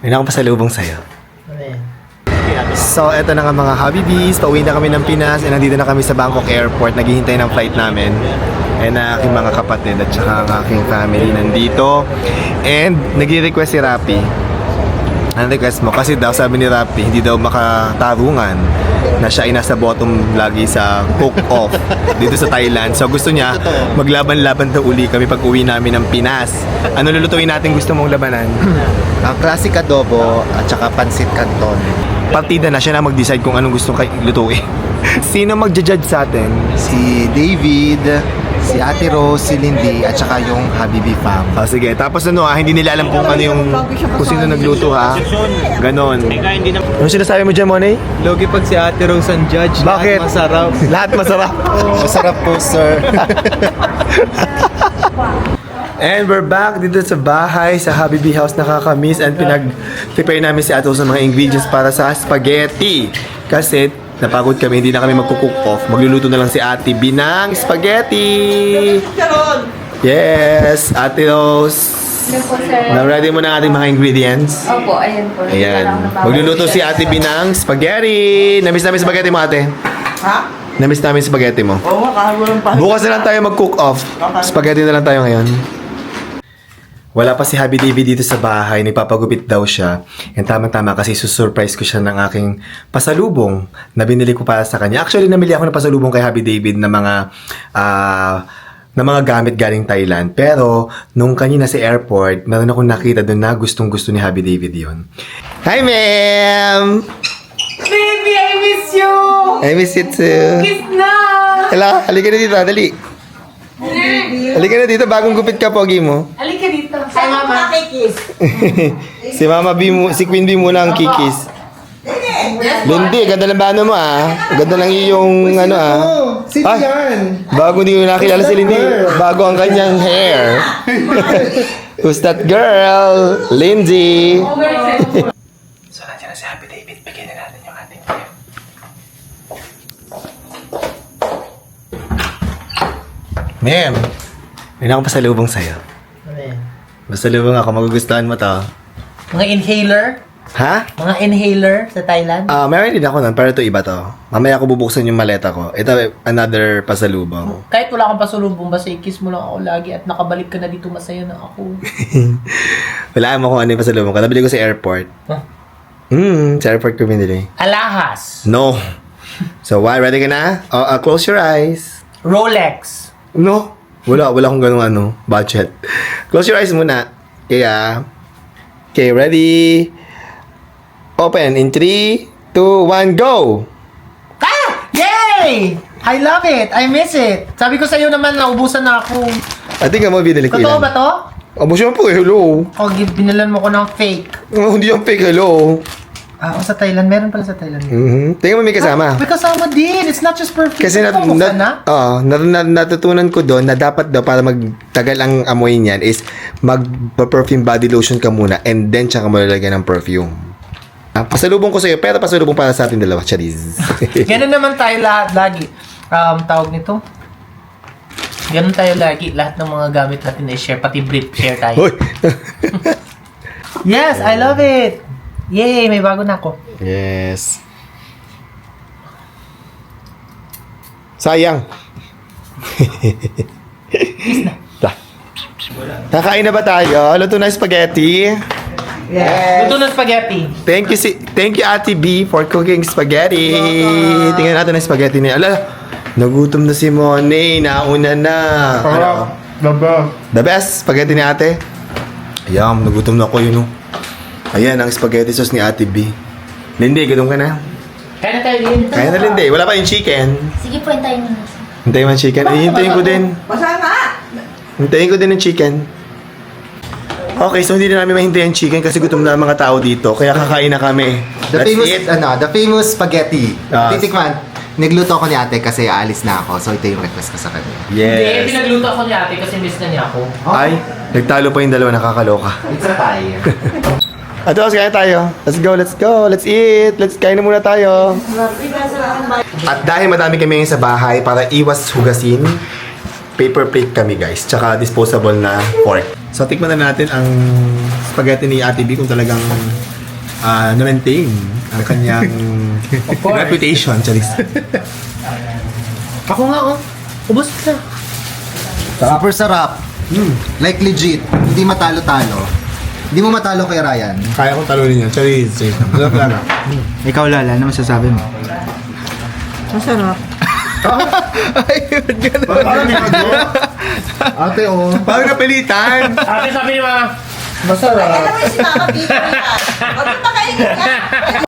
May nakapasalubong sa'yo. Ano yan? So, eto na nga mga Habibis. Pauwi na kami ng Pinas. And nandito na kami sa Bangkok Airport. Naghihintay ng flight namin. And aking mga kapatid at saka ang aking family nandito. And nag-request si Rapi. Ang request mo? Kasi daw sabi ni Rapi, hindi daw makatarungan na siya ay nasa bottom lagi sa cook-off dito sa Thailand. So gusto niya maglaban-laban daw uli kami pag uwi namin ng Pinas. Ano lulutuin natin gusto mong labanan? Ang classic adobo at saka pansit canton. Partida na siya na mag-decide kung anong gusto lutuin. Sino mag-judge sa atin? Si David, si Ate Rose, si Lindy, at saka yung Habibi fam. Oh, sige, tapos hindi nila alam kung ano yung kung sino nagluto ha. Ganon. Ano sinasabi mo dyan, Monay? Logi pag si Ate Rose ang judge. Bakit? Masarap. Lahat masarap. Masarap po, sir. And we're back dito sa bahay, sa Habibi House. Nakakamiss and pinag-prepare namin si Ato sa mga ingredients para sa spaghetti. Kasi napagod kami, hindi na kami magkukook off. Magluluto na lang si Ate B ng spaghetti. Yes, Ate Rose. Yes po, sir. Na-ready mo na ang ating mga ingredients? Opo, ayan po. Ayan. Magluluto si Ate B ng spaghetti. Namiss namin spaghetti mo, ate? Ha? Namiss namin spaghetti mo. Oo, kahit walang pa. Bukas na lang tayo mag-cook off. Spaghetti na lang tayo ngayon. Wala pa si Habi David dito sa bahay. Nagpapagupit daw siya. And tama-tama kasi susurprise ko siya ng aking pasalubong na binili ko para sa kanya. Actually, namili ako ng pasalubong kay Habi David na mga gamit galing Thailand. Pero, nung kanina sa airport, meron akong nakita doon na gustong-gusto ni Habi David yon. Hi, ma'am! Baby, I miss you! I miss you too. Kiss na! Hala, halika na dito, dali. Halika na dito, bagong gupit ka, pogi mo. Halika dito. Ay, mama. Kiss. Si Mama B mo, si Queen B muna ang kikis. Lindy, ganda ng bano mo Ganda ng iyong Sino Ay, yan? bago hindi ko nakilala si Lindy. Bago ang kanyang hair. Who's that girl? Lindy. So, nandiyan na si Happy David. Bigyan na natin yung ating gift. Ma'am, may nakapasalubong sa'yo. Ano yan? Pasalubong ako, magugustuhan mo to. Mga inhaler? Ha? Mga inhaler sa Thailand? Meron din ako nun, pero ito iba to. Mamaya ako bubuksan yung maleta ko. Ito, another pasalubong. Kahit wala kang pasulubong, basta i-kiss mo lang ako lagi at nakabalik ka na dito, masaya na ako. Wala mo kung ano yung pasalubong ko. Nabili ko sa airport. Huh? Sa airport ko binili. Alahas. No. So, why? Ready ka na? Close your eyes. Rolex. No. Wala akong ganung budget. Close your eyes muna. Kaya, okay, ready? Open in 3, 2, 1, go! Yay! I love it! I miss it! Sabi ko sa'yo naman, naubusan na ako. I think mo binili ko Totoo yan. ba to? Abo siya po, hello. O, binilan mo ko ng fake. Hindi yung fake, hello. Sa Thailand. Meron pala sa Thailand. Tingnan mo may kasama. May kasama din. It's not just perfume. Kasi natutunan ko doon na dapat daw para magtagal ang amoy niyan is mag-perfume body lotion ka muna and then siya ka malalagyan ng perfume. Pasalubong ko sa'yo, pero pasalubong para sa ating dalawa. Charis. Ganun naman tayo lagi. Tawag nito. Ganun tayo lagi. Lahat ng mga gamit natin i-share. Pati brief, share tayo. Hoy! Yes, I love it! Yay! May bago na ako. Yes. Sayang. Kakain na ba tayo? Luto na spaghetti? Yes! Luto ng spaghetti. Thank you Ate B for cooking spaghetti. Tingnan natin ang spaghetti niya. Nagutom na si Monay. Nauna na. The best spaghetti ni ate. Ayan, nagutom na ako yun. Ayan ang spaghetti sauce ni Ate B. Lindy, gutom ka na? Kaya na tayo din. Kaya na Lindy. Wala pa yung chicken. Sige po, hintayin mo na. Hintayin mo ang chicken. Hintayin ko din. Hintayin ko din ang chicken. Okay, so hindi na namin mahintay ang chicken kasi gutom na ang mga tao dito. Kaya kakain na kami. The famous spaghetti. Ah. Titikman. Nagluto ako ni ate kasi aalis na ako. So ito yung request ko sa kanya. Hindi, Yes. pinagluto ako ni ate kasi miss na niya ako. Ay, nagtalo pa yung dalawa, nakakaloka. It's a tie. Atos, kain tayo. Let's go, let's go. Let's eat. Let's kain na muna tayo. At dahil madami kami ngayon sa bahay para iwas hugasin, paper plate kami guys. Tsaka disposable na fork. So, tikman na natin ang spaghetti ni Ate B kung talagang na-maintain ang kanyang course. reputation. Charis. Ako nga, oh. Ubus na. Super sarap. Like legit. Hindi matalo-talo. Hindi mo matalo kay Ryan. Kaya kong talunin yan. Charis. Sarap lang. Ikaw, Lala, ano masasabi mo? Masarap. Ay, gano'n. Ate, oh. Parang napilitan. Ate, sabi ni Mama, Alam mo yung si Mama Peter yan. Huwag mo makainin yan.